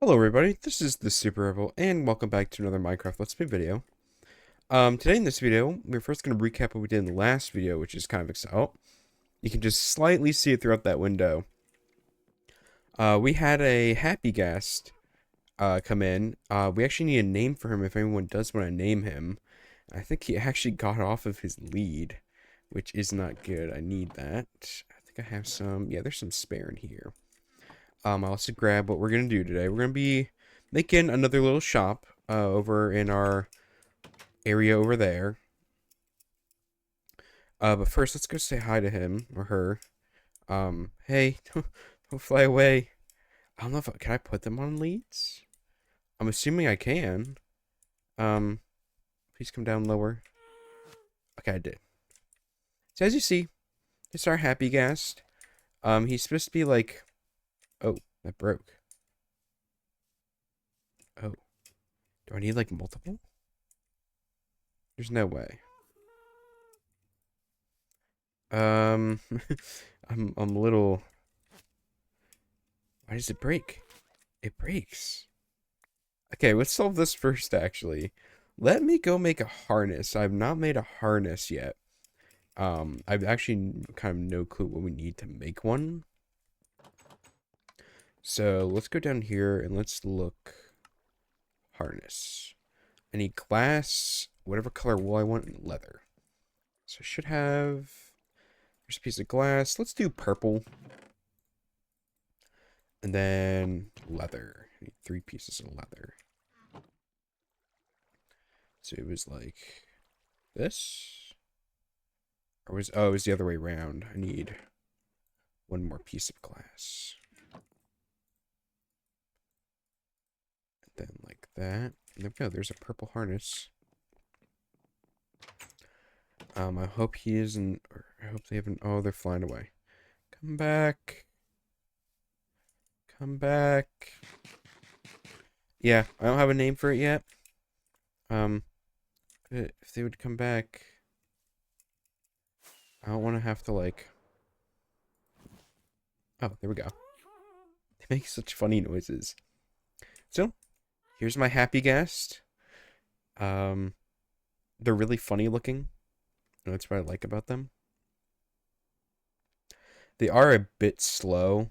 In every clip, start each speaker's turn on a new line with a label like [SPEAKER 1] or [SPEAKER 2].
[SPEAKER 1] Hello everybody, this is the Super Rebel, and welcome back to another Minecraft Let's Play video. Today in this video, we're first going to recap what we did in the last video, which is kind of exciting. Oh, you can just slightly see it throughout that window. We had a happy guest, come in. We actually need a name for him if anyone does want to name him. I think he actually got off of his lead, which is not good. I need that. I think I have some, yeah, there's some spare in here. I'll also grab what we're going to do today. We're going to be making another little shop over in our area over there. But first, let's go say hi to him or her. Hey, don't fly away. I don't know if can I put them on leads? I'm assuming I can. Um, Please come down lower. Okay, I did. So as you see, it's our happy guest. He's supposed to be like, oh, that broke. Oh, do I need like multiple? There's no way. Um, I'm a little. Why does it break? It breaks. Okay, let's solve this first, actually. Let me go make a harness. I've not made a harness yet. I've actually kind of no clue what we need to make one. So let's go down here and let's look. Harness. I need glass, whatever color wool I want, and leather. So I should have. There's a piece of glass. Let's do purple. And then leather. I need 3 pieces of leather. So it was like this. Or was, oh, it was the other way around. I need 1 more piece of glass. And then like that. And there we go. There's a purple harness. I hope he isn't, or I hope they haven't, oh, they're flying away. Come back. Come back. Yeah, I don't have a name for it yet. If they would come back, I don't want to have to like. Oh, there we go. They make such funny noises. So, here's my happy guest. They're really funny looking. That's what I like about them. They are a bit slow,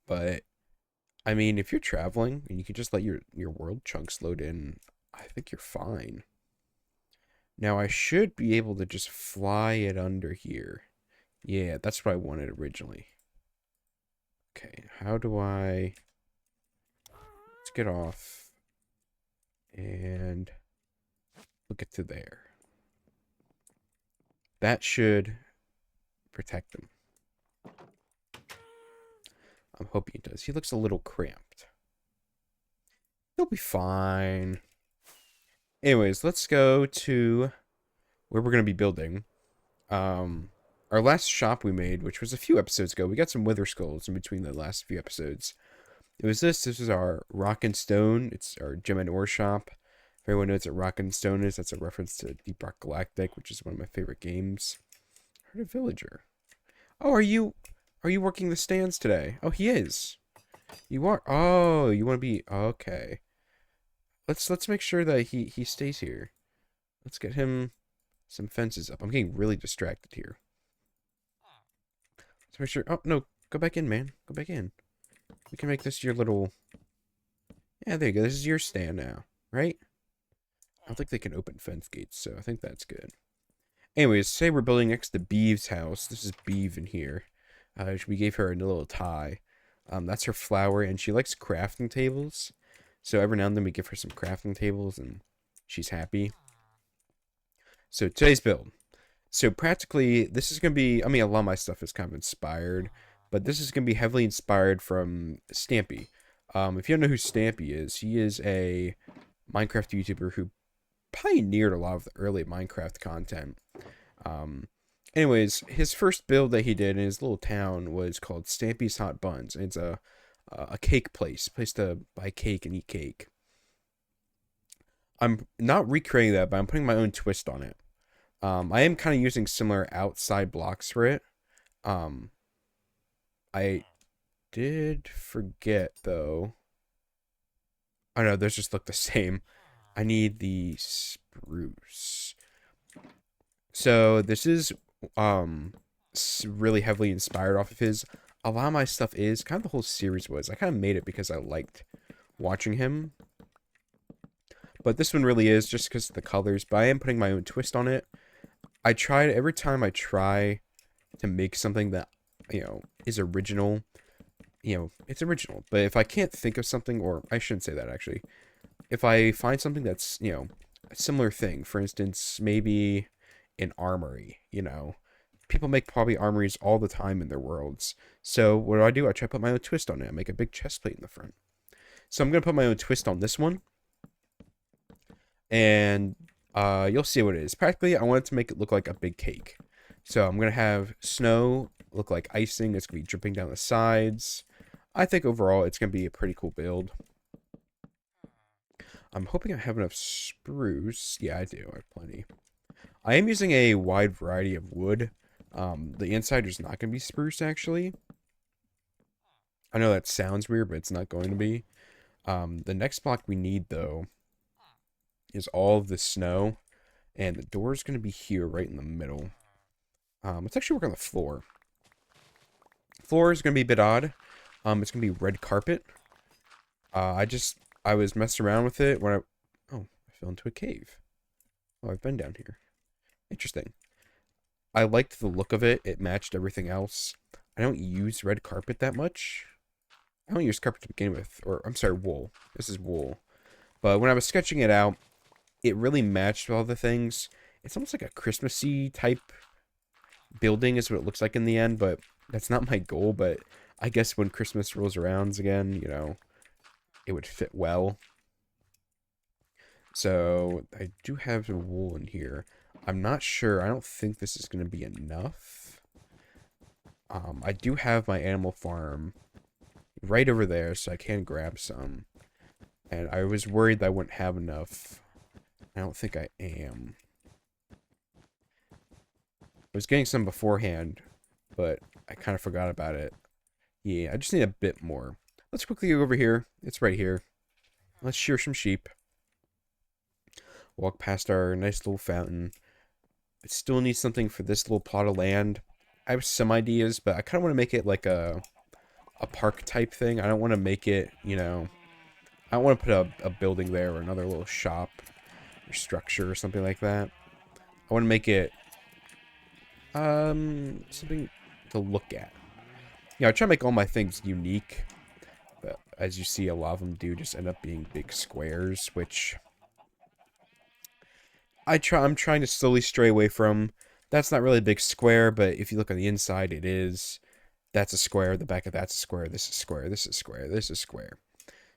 [SPEAKER 1] but I mean, if you're traveling and you can just let your world chunks load in, I think you're fine. Now, I should be able to just fly it under here. Yeah, that's what I wanted originally. Okay, how do I... Let's get off. And look it to there. That should protect him. I'm hoping it does. He looks a little cramped. He'll be fine. Anyways, let's go to where we're going to be building. Our last shop we made, which was a few episodes ago, we got some wither skulls in between the last few episodes. It was this. This is our rock and stone. It's our gem and ore shop. If everyone knows what rock and stone is, that's a reference to Deep Rock Galactic, which is one of my favorite games. I heard a villager. Oh, are you working the stands today? Oh, he is. You are. Oh, you want to be okay. Let's make sure that he stays here. Let's get him some fences up. I'm getting really distracted here. Let's make sure. Oh no, go back in, man. Go back in. We can make this your little. Yeah, there you go. This is your stand now, right? I don't think they can open fence gates, so I think that's good. Anyways, say we're building next to Beeve's house. This is Beeve in here. We gave her a little tie. That's her flower, and she likes crafting tables. So every now and then we give her some crafting tables, and she's happy. So today's build. So practically, this is going to be, I mean, a lot of my stuff is kind of inspired, but this is going to be heavily inspired from Stampy. If you don't know who Stampy is, he is a Minecraft YouTuber who pioneered a lot of the early Minecraft content. Anyways, his first build that he did in his little town was called Stampy's Hot Buns. And it's a cake place to buy cake and eat cake. I'm not recreating that, but I'm putting my own twist on it. I am kind of using similar outside blocks for it. I did forget, though. Oh no, those just look the same. I need the spruce. So this is um really heavily inspired off of his. A lot of my stuff is kind of the whole series was. I kind of made it because I liked watching him. But this one really is just because of the colors. But I am putting my own twist on it. I tried every time I try to make something that, is original, it's original. But if I can't think of something, or I shouldn't say that actually, if I find something that's, a similar thing, for instance, maybe an armory, people make probably armories all the time in their worlds. So what do? I try to put my own twist on it. I make a big chest plate in the front. So I'm going to put my own twist on this one. And you'll see what it is. Practically, I wanted to make it look like a big cake. So I'm going to have snow look like icing. It's going to be dripping down the sides. I think overall it's going to be a pretty cool build. I'm hoping I have enough spruce. Yeah, I do. I have plenty. I am using a wide variety of wood. The inside is not going to be spruce, actually. I know that sounds weird, but it's not going to be. The next block we need, though, is all of the snow. And the door is going to be here, right in the middle. Let's actually work on the floor. Floor is going to be a bit odd. It's going to be red carpet. I was messing around with it when I fell into a cave. Oh, I've been down here. Interesting. I liked the look of it. It matched everything else. I don't use red carpet that much. I don't use carpet to begin with. Or, I'm sorry, wool. This is wool. But when I was sketching it out, it really matched all the things. It's almost like a Christmassy type building is what it looks like in the end, but that's not my goal. But I guess when Christmas rolls around again, it would fit well. So I do have the wool in here. I'm not sure. I don't think this is going to be enough. I do have my animal farm right over there, so I can grab some. And I was worried that I wouldn't have enough. I don't think I am. I was getting some beforehand, but I kind of forgot about it. Yeah, I just need a bit more. Let's quickly go over here. It's right here. Let's shear some sheep. Walk past our nice little fountain. I still need something for this little plot of land. I have some ideas, but I kind of want to make it like a park type thing. I don't want to make it, I don't want to put a building there or another little shop or structure or something like that. I want to make it something to look at. I try to make all my things unique, but as you see, a lot of them do just end up being big squares, which I'm trying to slowly stray away from. That's not really a big square, but if you look on the inside, it is. That's a square, the back of that's a square, this is square, this is square, this is square.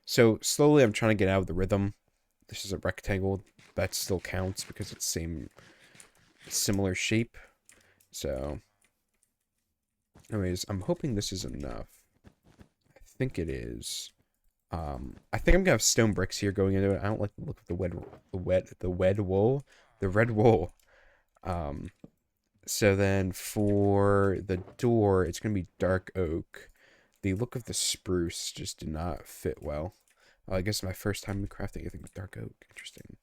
[SPEAKER 1] So slowly I'm trying to get out of the rhythm. This is a rectangle. That still counts because it's similar shape. So anyways, I'm hoping this is enough. I think it is. I think I'm gonna have stone bricks here going into it. I don't like the look of the red wool. So then for the door, it's gonna be dark oak. The look of the spruce just did not fit well. I guess my first time crafting anything with dark oak. Interesting.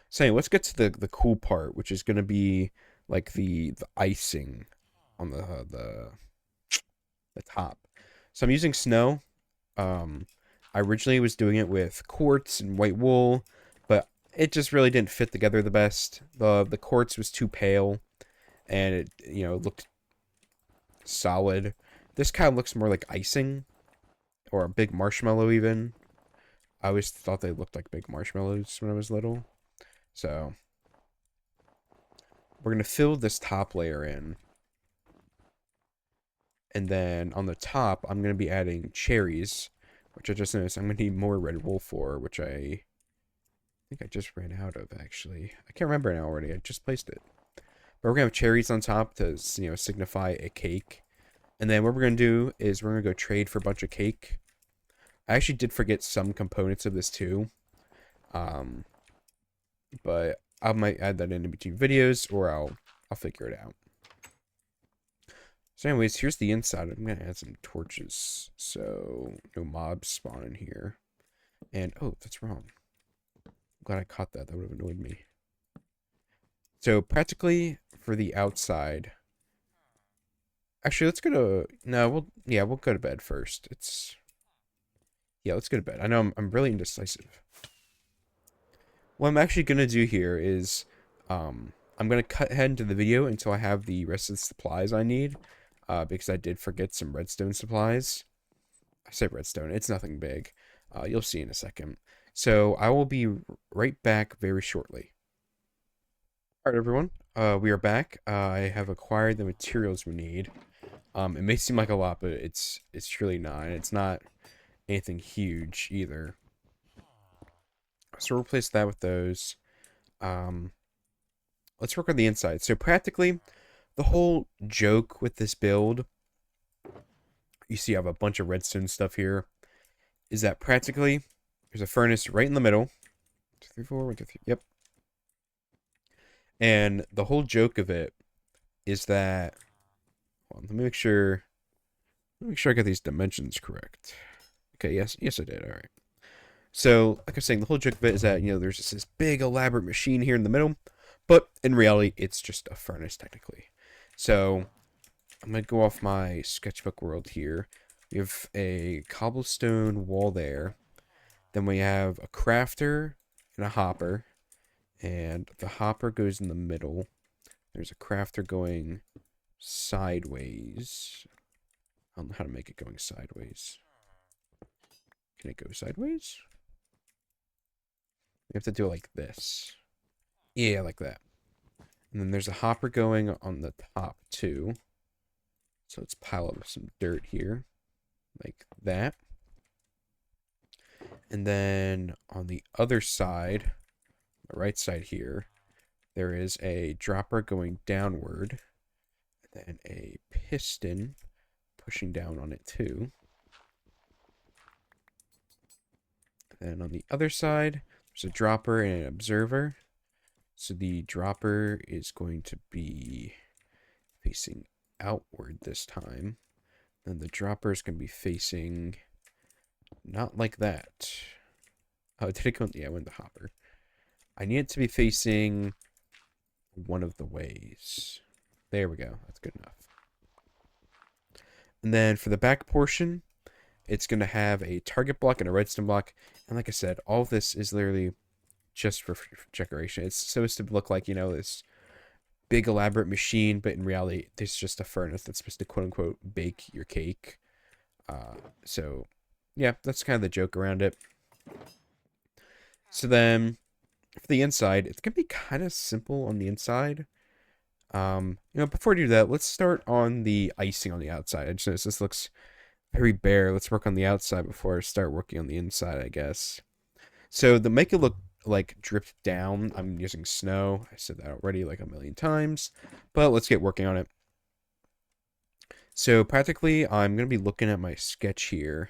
[SPEAKER 1] So anyway, let's get to the cool part, which is gonna be like the icing on the top. So I'm using snow. I originally was doing it with quartz and white wool, but it just really didn't fit together the best. The quartz was too pale, and it looked solid. This kind of looks more like icing, or a big marshmallow even. I always thought they looked like big marshmallows when I was little. So we're gonna fill this top layer in. And then on the top, I'm going to be adding cherries, which I just noticed I'm going to need more red wool for, which I think I just ran out of, actually. I can't remember now already. I just placed it. But we're going to have cherries on top to, signify a cake. And then what we're going to do is we're going to go trade for a bunch of cake. I actually did forget some components of this too. But I might add that in between videos, or I'll figure it out. So anyways, here's the inside. I'm going to add some torches so no mobs spawn in here. And, oh, that's wrong. I'm glad I caught that. That would have annoyed me. So, practically, for the outside... Actually, let's go to... No, we'll go to bed first. Yeah, let's go to bed. I know I'm really indecisive. What I'm actually going to do here is... I'm going to cut ahead into the video until I have the rest of the supplies I need. Because I did forget some redstone supplies. I say redstone, it's nothing big. You'll see in a second. So I will be right back very shortly. Alright, everyone. We are back. I have acquired the materials we need. It may seem like a lot, but it's truly not. And it's not anything huge either. So we'll replace that with those. Let's work on the inside. So practically, the whole joke with this build, you see I have a bunch of redstone stuff here, is that practically there's a furnace right in the middle. 2, 3, 4, 1, 2, 3. Yep. And the whole joke of it is that, hold on, let me make sure I got these dimensions correct. Okay, yes I did. All right. So, like I was saying, the whole joke of it is that, there's just this big elaborate machine here in the middle, but in reality, it's just a furnace technically. So, I'm going to go off my sketchbook world here. We have a cobblestone wall there. Then we have a crafter and a hopper. And the hopper goes in the middle. There's a crafter going sideways. I don't know how to make it going sideways. Can it go sideways? We have to do it like this. Yeah, like that. And then there's a hopper going on the top too. So let's pile up some dirt here. Like that. And then on the other side, the right side here, there is a dropper going downward. And then a piston pushing down on it too. And then on the other side, there's a dropper and an observer. So the dropper is going to be facing outward this time. Then the dropper is going to be facing not like that. Oh, did it go? Yeah, I went the hopper. I need it to be facing one of the ways. There we go. That's good enough. And then for the back portion, it's going to have a target block and a redstone block. And like I said, all of this is literally just for decoration. It's supposed to look like, this big elaborate machine, but in reality, there's just a furnace that's supposed to quote unquote bake your cake. So yeah, that's kind of the joke around it. So then for the inside, it's gonna be kind of simple on the inside. Before we do that, let's start on the icing on the outside. I just noticed this looks very bare. Let's work on the outside before I start working on the inside, I guess. So to make it look like dripped down, I'm using snow. I said that already like a million times, but let's get working on it. So practically, I'm going to be looking at my sketch here,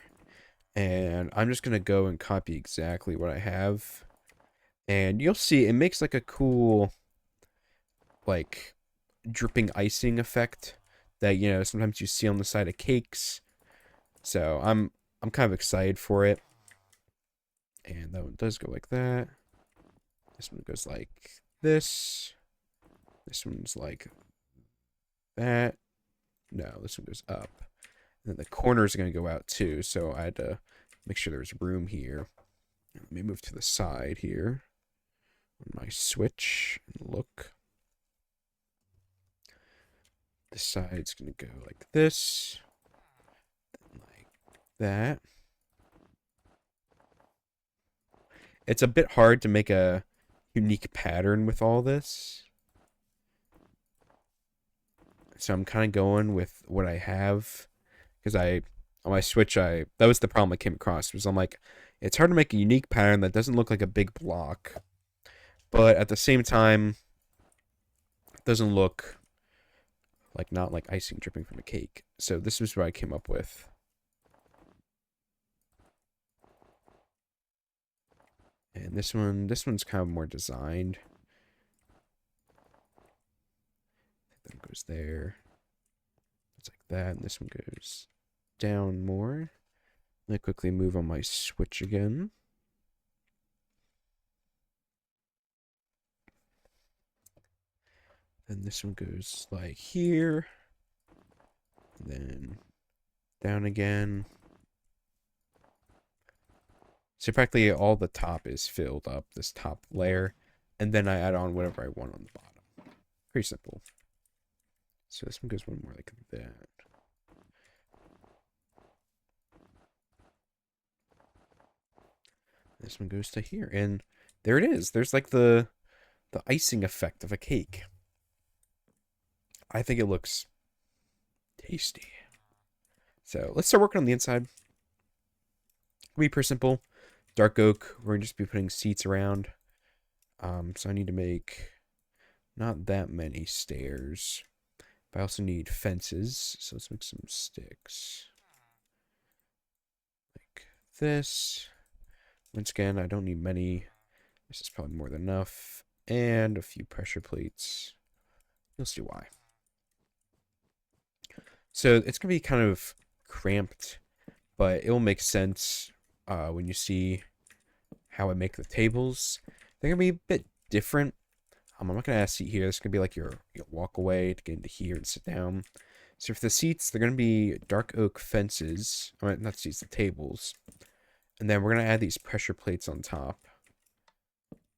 [SPEAKER 1] and I'm just going to go and copy exactly what I have. And you'll see it makes like a cool, like, dripping icing effect that, sometimes you see on the side of cakes. So I'm kind of excited for it. And that one does go like that. This one goes like this. This one's like that. No, this one goes up. And then the corners are going to go out too, so I had to make sure there's room here. Let me move to the side here on my switch and look. This side's going to go like this. Then like that. It's a bit hard to make a unique pattern with all this. So I'm kind of going with what I have. Because on my Switch, that was the problem I came across. Was I'm like, it's hard to make a unique pattern that doesn't look like a big block. But at the same time, it doesn't look like not like icing dripping from a cake. So this is what I came up with. And this one's kind of more designed. That goes there. It's like that, and this one goes down more. Let me quickly move on my switch again. And this one goes like here. Then down again. So practically all the top is filled up, this top layer. And then I add on whatever I want on the bottom. Pretty simple. So this one goes one more like that. This one goes to here. And there it is. There's like the icing effect of a cake. I think it looks tasty. So let's start working on the inside. It'll be pretty simple. Dark oak. We're going to just be putting seats around. So I need to make not that many stairs. But I also need fences. So let's make some sticks. Like this. Once again, I don't need many. This is probably more than enough. And a few pressure plates. You'll see why. So it's going to be kind of cramped, but it will make sense when you see how I make the tables. They're going to be a bit different. I'm not going to add a seat here. This is going to be like your walkway to get into here and sit down. So for the seats, they're going to be dark oak fences. I mean, not seats, the tables. And then we're going to add these pressure plates on top.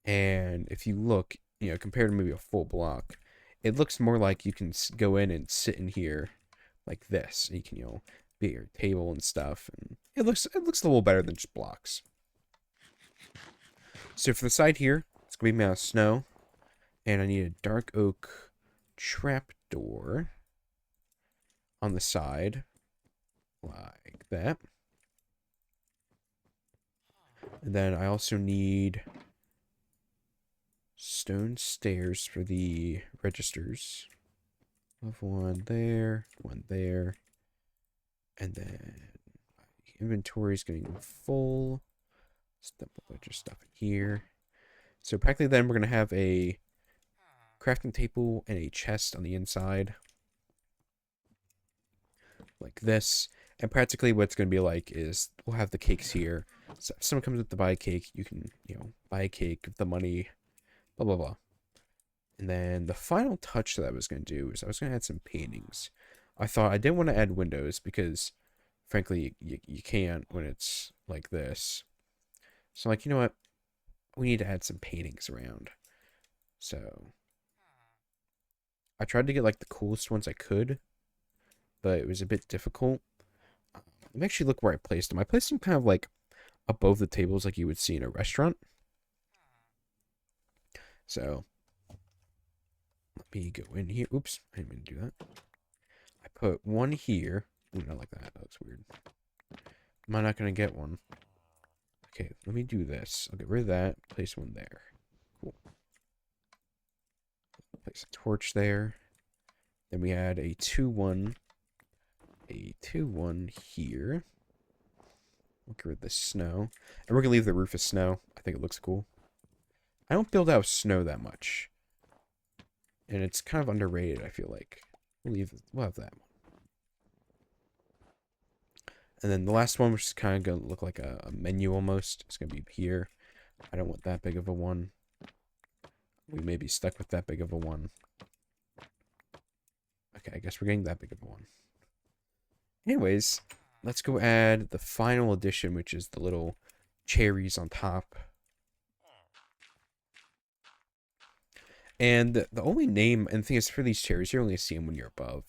[SPEAKER 1] And if you look, compared to maybe a full block, it looks more like you can go in and sit in here like this. And you can, be at your table and stuff. And it looks a little better than just blocks. So for the side here, it's going to be made out of snow. And I need a dark oak trapdoor on the side. Like that. And then I also need stone stairs for the registers. Of one there, and then my inventory is getting full. Step a bunch of stuff in here. So practically then we're going to have a crafting table and a chest on the inside. Like this. And practically what it's going to be like is we'll have the cakes here. So if someone comes up to buy a cake, you can, buy a cake, give the money, blah, blah, blah. And then the final touch that I was going to do is I was going to add some paintings. I thought I didn't want to add windows because, frankly, you can't when it's like this. So I'm like, you know what? We need to add some paintings around. So I tried to get like the coolest ones I could, but it was a bit difficult. Let me actually look where I placed them. I placed them kind of like above the tables like you would see in a restaurant. So let me go in here. Oops, I didn't mean to do that. I put one here. Ooh, not like that. That looks weird. Am I not going to get one? Okay, let me do this. I'll get rid of that. Place one there. Cool. Place a torch there. Then we add a 2-1. A 2-1 here. We'll get rid of the snow. And we're going to leave the roof as snow. I think it looks cool. I don't build out snow that much. And it's kind of underrated, I feel like. We'll have that one. And then the last one, which is kind of going to look like a menu almost. It's going to be here. I don't want that big of a one. We may be stuck with that big of a one. Okay, I guess we're getting that big of a one. Anyways, let's go add the final addition, which is the little cherries on top. And the only name, and the thing is, for these cherries, you only see them when you're above.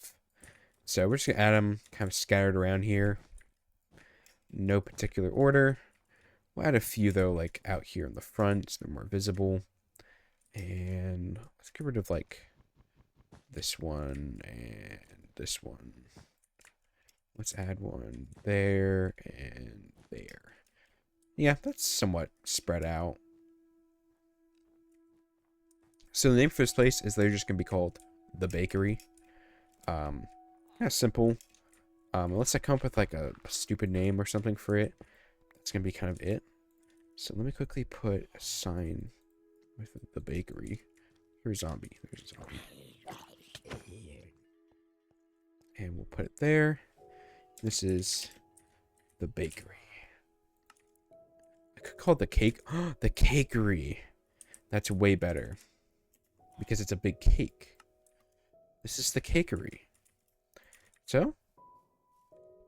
[SPEAKER 1] So we're just going to add them kind of scattered around here. No particular order. We'll add a few, though, like out here in the front, so they're more visible. And let's get rid of, like, this one and this one. Let's add one there and there. Yeah, that's somewhat spread out. So the name for this place is they're just going to be called The Bakery. Yeah, simple. Unless I come up with like a stupid name or something for it, that's going to be kind of it. So let me quickly put a sign with The Bakery. Here's zombie. There's a zombie. And we'll put it there. This is The Bakery. I could call it the cake. The Cakery. That's way better. Because it's a big cake. This is the cakery. So,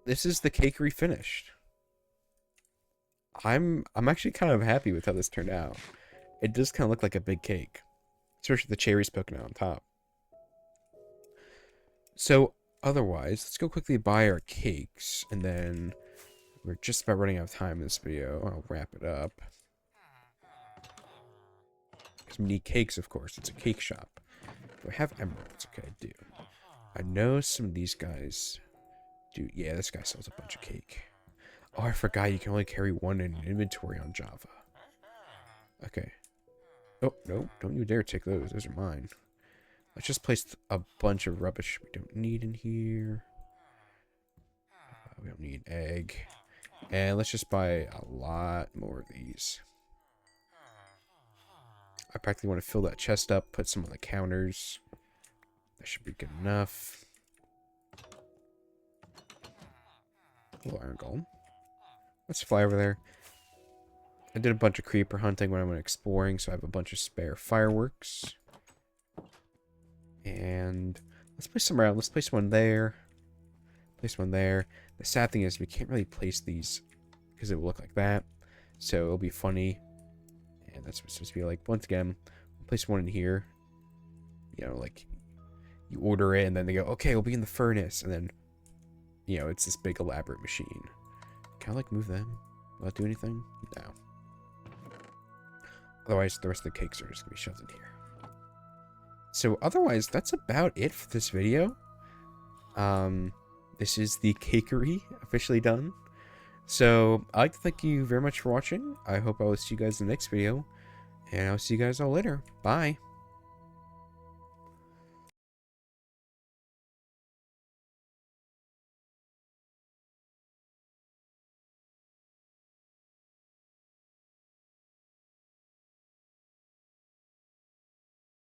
[SPEAKER 1] this is the cakery finished. I'm actually kind of happy with how this turned out. It does kind of look like a big cake, especially the cherries poking out on top. So, otherwise, let's go quickly buy our cakes, and then we're just about running out of time in this video. I'll wrap it up. Because we need cakes, of course. It's a cake shop. Do I have emeralds? Okay, I do. I know some of these guys do. Yeah, this guy sells a bunch of cake. Oh, I forgot you can only carry one in inventory on Java. Okay. Oh, no. Don't you dare take those. Those are mine. Let's just place a bunch of rubbish we don't need in here. We don't need an egg. And let's just buy a lot more of these. I practically want to fill that chest up, put some on the counters. That should be good enough. Little iron golem. Let's fly over there. I did a bunch of creeper hunting when I went exploring, so I have a bunch of spare fireworks. And let's place some around. Let's place one there. Place one there. The sad thing is we can't really place these because it will look like that. So it'll be funny. And that's what it's supposed to be like. Once again, place one in here. You know, like you order it and then they go, okay, it'll be in the furnace. And then, you know, it's this big elaborate machine. Can I like move them? Will that do anything? No. Otherwise, the rest of the cakes are just going to be shoved in here. So otherwise, that's about it for this video. This is the cakery officially done. So I'd like to thank you very much for watching. I hope I will see you guys in the next video. And I'll see you guys all later. Bye.